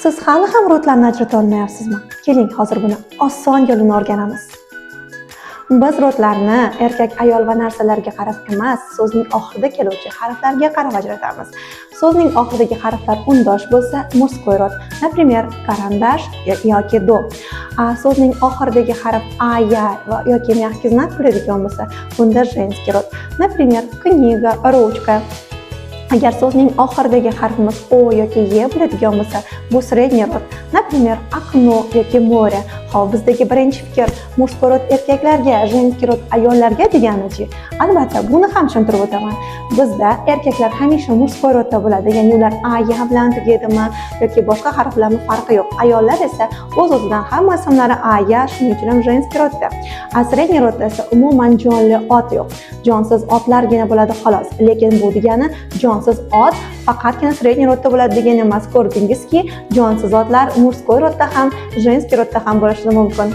Siz hali ham rodlarni ajrata olmayapsizmi? Keling, hozir buni oson yo'lini o'rganamiz. Biz rodlarni erkak, ayol va narsalarga qarab emas, so'zning oxirida keluvchi harflarga qarab ajratamiz. So'zning oxiridagi harflar undosh bo'lsa, murskoy rod, например, karandash yoki do. So'zning oxiridagi harf a, ya yoki mягкий знак bo'ladigan bo'lsa, bunda женский rod, например, kniga, ручка. Agar so'zning oxiridagi harfimiz o yoki ye bo'ladigan bo'lsa, bu средний rod, например, окно yoki море. Hop, bizdagi birinchi fikr murskoy rod erkaklarga, женский rod ayollarga degani-chi? Albatta, buni ham tushuntirib o'taman. Bizda erkaklar hamisha murskoy rodda bo'ladi, ya'ni ular a, ya bilan tugaydimi yoki boshqa harflarning farqi yo'q. Ayollar esa o'z-o'zidan hamma ismlari a, ya, shuning uchun ham женский rodda. Средний rodda esa umuman jonli ot yo'q. Jonsiz otlargina bo'ladi xolos. Lekin bu degani jonsiz ot faqatgina средний rodda bo'ladi degani emas. Ko'rdingizki, jonsiz otlar murskoy rodda ham, женский rodda ham bo'lishi mumkin.